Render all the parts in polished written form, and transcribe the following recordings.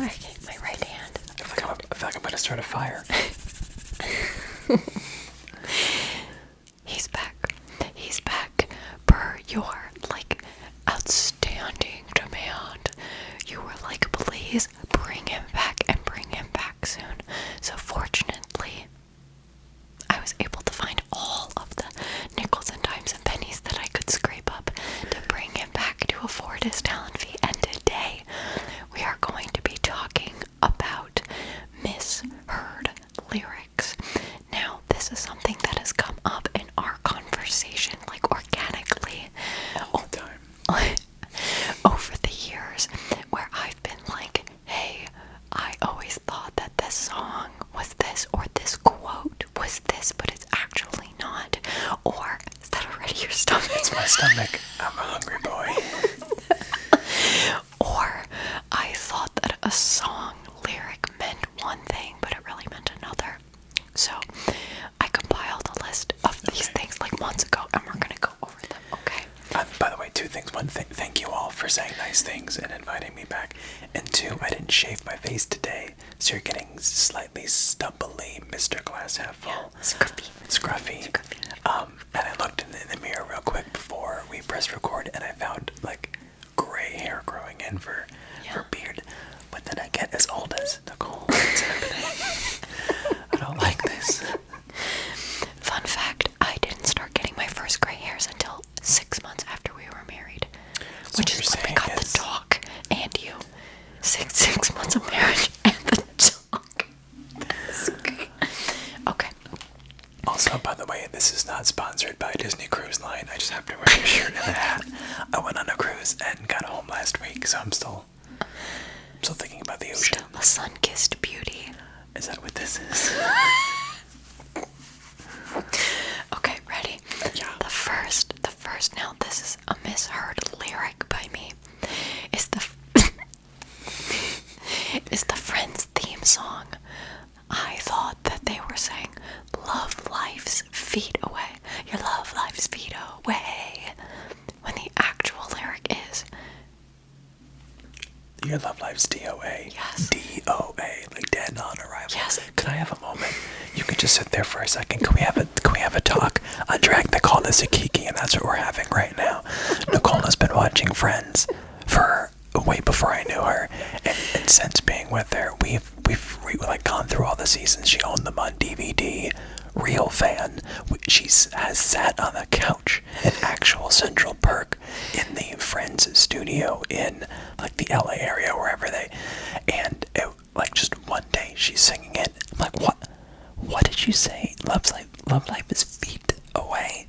I hate my right hand. I feel like I'm going to start a fire. He's back. He's back per your, like, outstanding demand. You were like, please bring him back and bring him back soon. So fortunately, I was able to find all of the nickels and dimes and pennies that I could scrape up to bring him back to afford his talent fee. And today, we are going to be talking about misheard lyrics. Now, this is something that has come up in our conversation, like organically, all the time, over the years, where I've been like, hey, I always thought that this song was this, or this quote was this, but it's actually not. Or, is that already your stomach? It's my stomach. I'm a hungry boy. Or, I thought that a song lyric meant one thing, but it really meant another. So, I compiled a list of these things like months ago, and we're gonna go over them, okay? By the way, two things. One, thank you all for saying nice things and inviting me back. And two, I didn't shave my face today, so you're getting slightly stubbly Mr. Glass Half Full. Yeah, scruffy. And I looked in the mirror real quick before we pressed record, and I found, like, gray hair growing in for beard. But then I get as old as Nicole. What's happening? I don't like this. Fun fact, I didn't start getting my first gray hairs until 6 months after we were married. So which is when we got the dog and you. Six months of marriage and the dog. Okay. Also, by the way, this is not sponsored by Disney Cruise Line. I just happened to wear a shirt and a hat. I went on a cruise and got home last week, so I'm still thinking about the ocean. Still a sun-kissed beauty. Is that what this is? Okay, ready? Yeah. The first, now this is a misheard lyric by me, is the Friends theme song. I thought that they were saying, love life's feet away, your love life's feet away, when the actual lyric is, Your love life's DOA. Yes. DOA, like dead on arrival. Yes. Can I have a moment? You can just sit there for a second. Can we have a talk? On Drag, they call this a kiki, and that's what we're having right now. Nicole has been watching Friends for way before I knew her, and since being with her, we've like gone through all the seasons. She owned them on DVD. Real fan. She has sat on the couch in actual Central Perk in the Friends studio in like the LA area, wherever and it, like just one day she's singing it. I'm like, what did you say? Love life is feet away.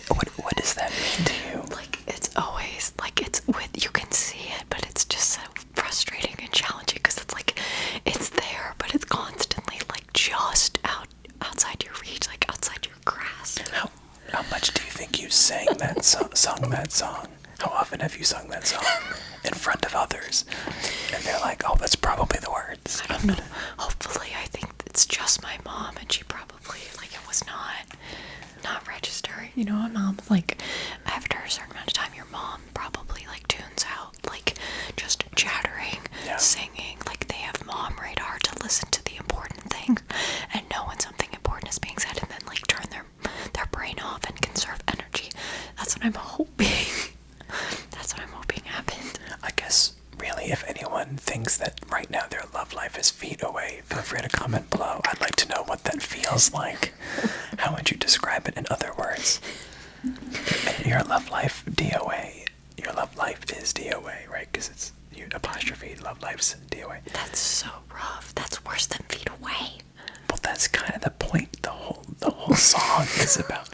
What does that mean to you? like, it's always, like, it's with, you can see it, but it's just so frustrating and challenging, because it's like, it's there, but it's constantly, like, just outside your reach, like, outside your grasp. How much do you think you sang that sung that song? How often have you sung that song in front of others? And they're like, oh, that's probably the words. I don't know. Hopefully, I think it's just my mom, and she probably, like, it was not registering. You know, my mom's like, after a certain amount of time, your mom probably, like, tunes out, like, just chattering, singing. Like, they have mom radar to listen to the important things and know when something important is being said, and then, like, turn their brain off and conserve energy. That's what I'm hoping. That's what I'm hoping happened. I guess, really, if anyone thinks that right now their love life is feet away, feel free to comment below. I'd like to know what that feels like. How would you describe it in other words? Your love life, DOA. Your love life is DOA, right? Because it's you apostrophe, love life's DOA. That's so rough. That's worse than feet away. Well, that's kind of the point. The whole song is about.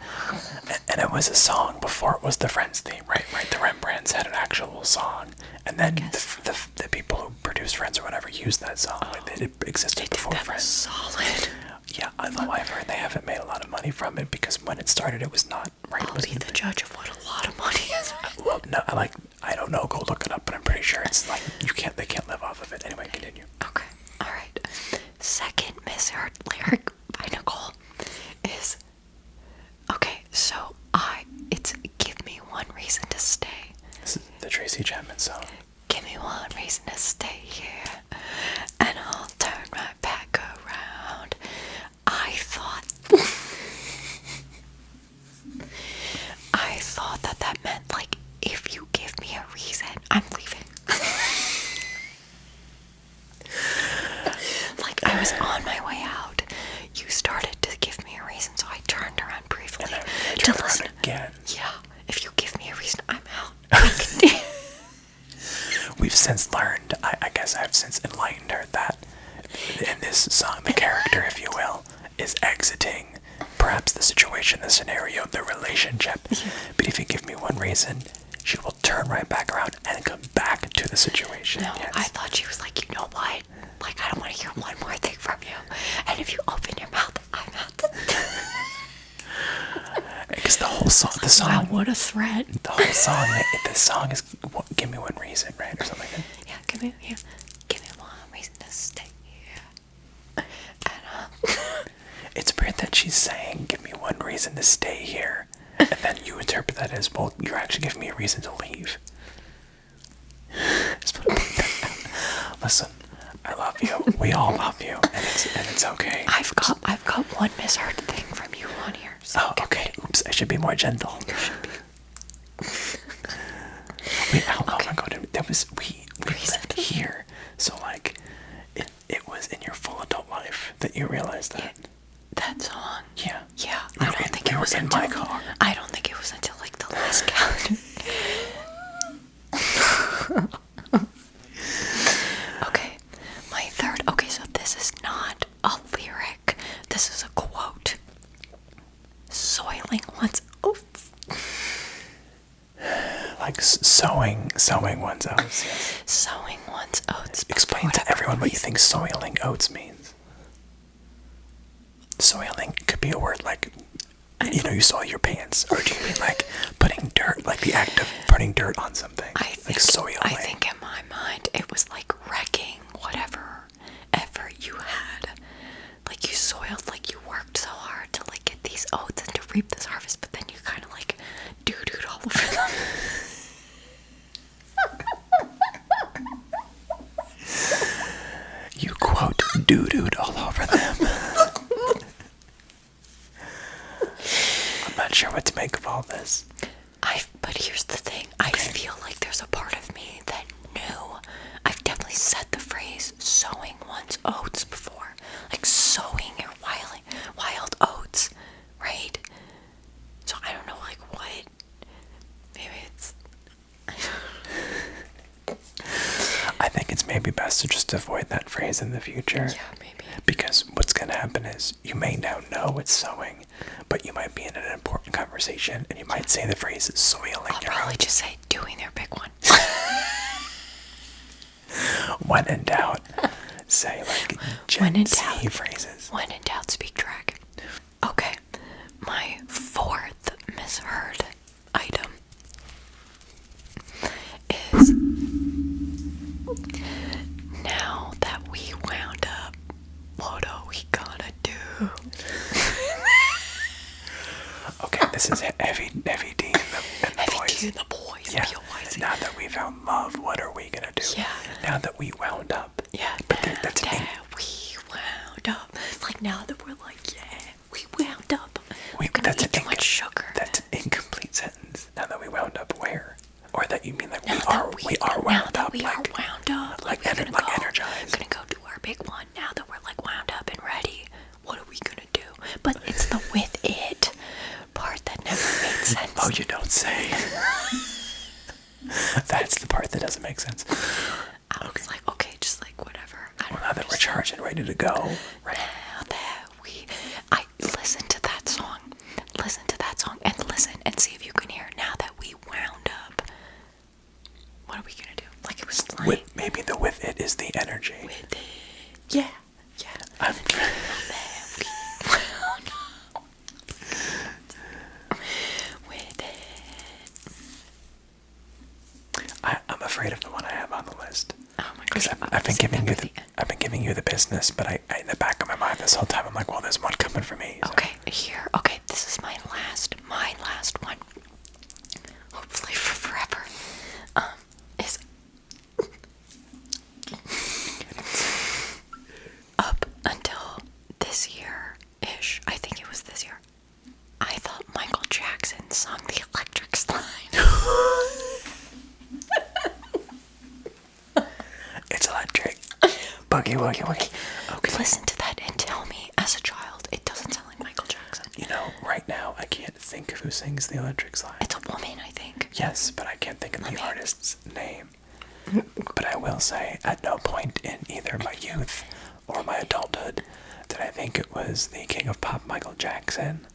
And it was a song before it was the Friends theme, right? The Rembrandts had an actual song, and then the people who produced Friends or whatever used that song. Like, it existed before Friends. Solid. Yeah, although I've heard they haven't made a lot of money from it, because when it started, it was not right. I'll be the judge of what a lot of money is. Well, no, I don't know. Go look it up, but I'm pretty sure it's like they can't live off of it. Anyway, continue. Okay, all right. Second misheard lyric by Nicole is, okay, so it's give me one reason to stay. This is the Tracy Chapman song. Give me one reason to stay here. was on my way out. You started to give me a reason, so I turned around briefly And then I to turned listen. around again. Yeah, if you give me a reason, I'm out. We've since learned, I guess I've since enlightened her that in this song, the character, if you will, is exiting perhaps the situation, the scenario, the relationship. But if you give me one reason, she will turn right back around and come back to the situation. No, Yes. I thought she was like, you know what? Like, I don't want to hear one more thing from you. And if you open your mouth, I'm out. Because the whole song, the song, Wow, what a threat. the whole song, the song is give me one reason, right, or something like that. Yeah, give me one reason to stay here. And, It's weird that she's saying, give me one reason to stay here. And then you interpret that as, well, you're actually giving me a reason to leave. Just put it like that. Listen, I love you. We all love you. And it's okay. I've got one misheard thing from you on here. So Oh, okay. Oops, I should be more gentle. Wait, oh my god, that was, we lived here. So, like, it was in your full adult life that you realized that. that song. Yeah. Yeah, We I were don't in- think we it were was in until my car. I don't think it was until like the last calendar. Okay, my third. Okay, so this is not a lyric. This is a quote. Soiling one's oats. Like sowing one's oats. Yes. Sowing one's oats. Explain to everyone what you think soiling oats means. Soiling could be a word like, you know, you soil your pants, or do you mean like putting dirt, like the act of putting dirt on something? Like soiling. I think in my mind it was like wrecking whatever effort you had. Like you soiled, like you worked so hard to like get these oats and to reap this harvest, but then you kind of like doo-dooed all over them. You quote doo-dooed all over them. I'm not sure what to make of all this. But here's the thing. I feel like there's a part of me that knew. I've definitely said the phrase sowing one's oats before. Like sowing your wild oats, right? So I don't know, like what. Maybe it's. I think it's maybe best to just avoid that phrase in the future. Yeah, maybe. Because what's going to happen is you may now know it's sowing, but you might be in an important conversation and you might say the phrase soiling I'll your probably oats. just say doing their big one. When in doubt, say like When in Gen Z doubt. phrases. When in doubt, speak dragon. Okay, my fourth misheard item is now that we wound up, what are we gonna do? Okay, this is heavy D in the Heavy voice. Q, the boys, Yeah. B-O-Y-Z. Now that we found love, what are we gonna do? Yeah. Now that we wound up. Yeah, But now that's an that we wound up. Like now that we're like, yeah, we wound up. We're gonna that's eat too much sugar. That's an incomplete sentence. Now that we wound up, where? Or that you mean like Now we that are now wound that up, we like are wound up, like we're gonna go, energized. Gonna go do our big one. Now that we're like wound up and ready, what are we gonna do? But it's the with it part that never made sense. Oh, you don't say. That's the part that doesn't make sense. I was like, okay, just like whatever. I don't Well, know, now that we're just charged and ready to go, right? now that I listen to that song, and listen and see if you can hear. Now that we wound up, what are we gonna do? Like it was like Maybe the with it is the energy. with it. Yeah. I'm trying. With it. I'm afraid of the one I have on the list. Oh my Because gosh. I've been giving you the business, but I in the back of my mind this whole time I'm like, well, there's one coming for me. So. Okay, this is my last one. Hopefully for forever. Is up until this year-ish, I think it was this year, I thought Michael Jackson sung the Electric Slide. It's electric. Boogie, woogie, woogie. Okay. Listen to that. think of who sings the electric slide. It's a woman, I think. Yes, but I can't think of the artist's name. But I will say, at no point in either my youth or my adulthood did I think it was the king of pop, Michael Jackson.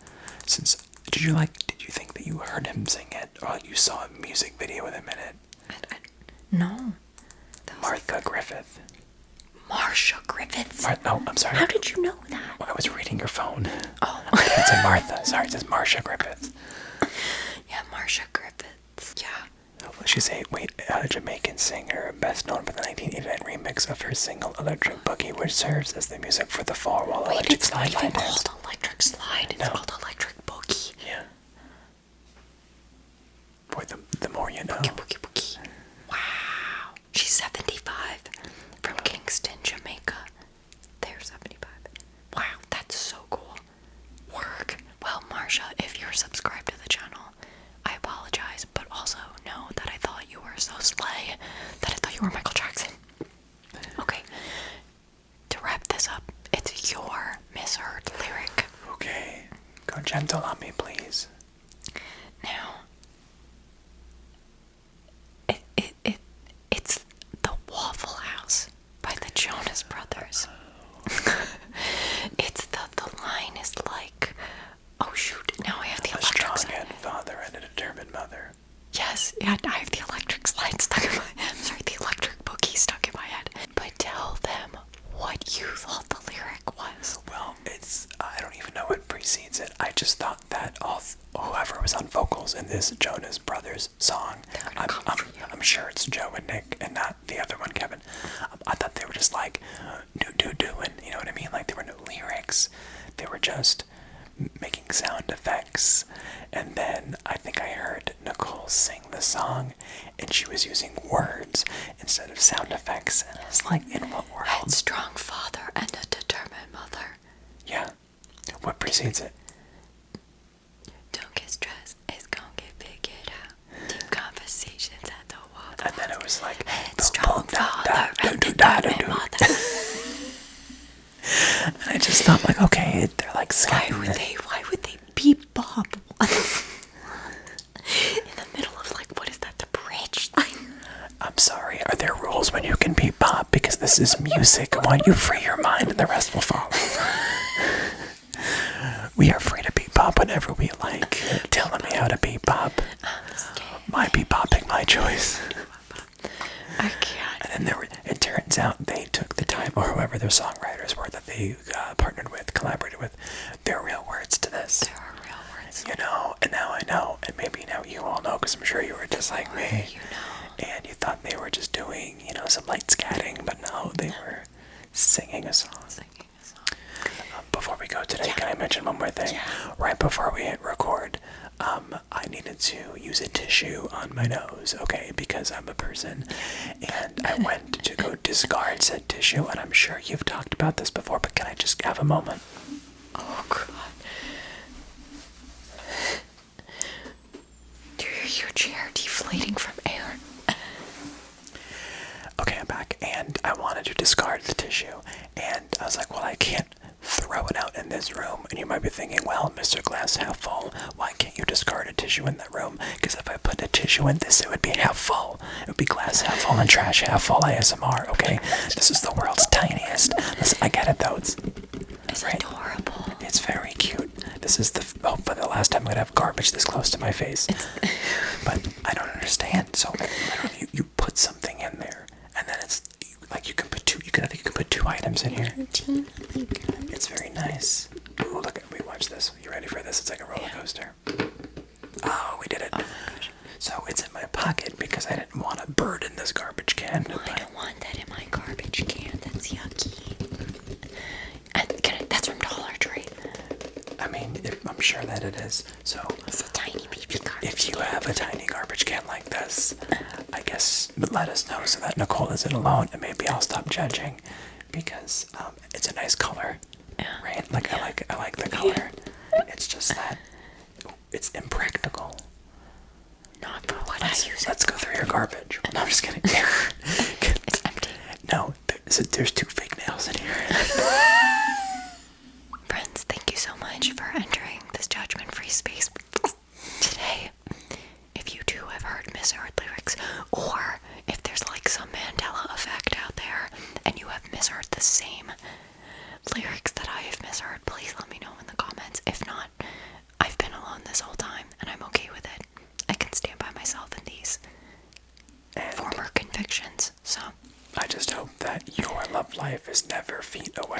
Did you think that you heard him sing it, or you saw a music video with him in it? No. Martha Griffith. Marsha Griffiths. No, I'm sorry. How did you know that? Well, I was reading your phone. Oh. It said Martha. Sorry, it says Marsha Griffith. Yeah, Marsha Griffiths. Yeah. She's a Jamaican singer, best known for the 1989 remix of her single Electric Boogie, which serves as the music for the Fall Wall Electric Slide. It's not even called Electric Slide. It's No. called Electric Boogie. Yeah. Boy, the more you know. Boogie, boogie, boogie. Wow. She's 75 from Kingston, Jamaica. They're 75. Wow, that's so cool. Work. Well, Marsha, if you're subscribed to the channel, I apologize, but also know that I thought you were so slay that I thought you were Michael Jackson. Okay. To wrap this up, it's your misheard lyric. Okay. Go gentle on me, please. Now, it's the Waffle House by the Jonas Brothers. The line is like, oh shoot, now I have the electric A strong slide. father and a determined mother. Yes, yeah, I have the electric slide stuck in my head. Sorry, the electric boogie stuck in my head. But tell them what you thought the lyric was. Well, I don't even know what precedes it. I just thought that whoever was on vocals in this Jonas Brothers song, I'm sure it's Joe and Nick and not the other one, Kevin. I thought they were just like, doing, you know what I mean? Like there were no lyrics. They were just making sound effects. And then I think I heard Nicole sing the song and she was using words instead of sound effects. And I was like, in what world? I had strong father and a determined mother. Yeah. What precedes it? Don't get stressed, it's gonna get figured out. Deep conversations at the Waffle. And then it was like, strong father and determined mother. And I just thought, like, okay, they're like scatting Why would they beat Bob in the middle of, like, what is that, the bridge? I'm sorry, are there rules when you can beat Bob? Because this is music. Why don't you free your mind and the rest will follow? We are free to beat Bob whenever we like. Telling me how to beat Bob. My beat bopping, my choice. I can't. And then it turns out they took the time, or whoever their songwriters were that they partnered with, collaborated with, there are real words to this. There are real words. You know, and now I know, and maybe now you all know, because I'm sure you were just like me. You know. And you thought they were just doing, some light scatting, but no, they were singing a song. Before we go today, can I mention one more thing? Yeah. Right before we hit record, I needed to use a tissue on my nose, okay, because I'm a person, and I went to go discard said tissue, and I'm sure you've talked about this before, but can I just have a moment? Oh, God. Do you hear your chair deflating from air? Okay, I'm back, and I wanted to discard the tissue, and I was like, well, I can't throw it out in this room. And you might be thinking, well, Mr. Glass half full, why can't you discard a tissue in that room? Because if I put a tissue in this, it would be half full. It would be glass half full and trash half full ASMR, okay? This is the world's tiniest. Listen, I get it, though. It's adorable. It's very cute. This is hopefully the last time I'm going to have garbage this close to my face. But I don't understand. So literally, you put something in there, and then it's like you can put two. I think you can put two items in here. It's very nice. Oh, look! Watch this. You ready for this? It's like a roller coaster. Oh, we did it. Oh my gosh. So it's in my pocket because I didn't want a bird in this garbage can. Well, I don't want that in my garbage can. That's yucky. And that's from Dollar Tree. I mean, I'm sure that it is. So It's a tiny baby garbage if you have a tiny garbage can like this, I guess let us know so that Nicole isn't alone, and maybe I'll stop judging because it's a nice color, right? Like I like the color. It's just that it's impractical. Not for what I use it. Let's go through your garbage. No, I'm just kidding. It's empty. No, there's two fake nails in here. Friends, thank you so much for entering this judgment-free space. misheard lyrics, or if there's like some Mandela effect out there and you have misheard the same lyrics that I have misheard, please let me know in the comments. If not, I've been alone this whole time and I'm okay with it. I can stand by myself in these former convictions, so I just hope that your love life is never feet away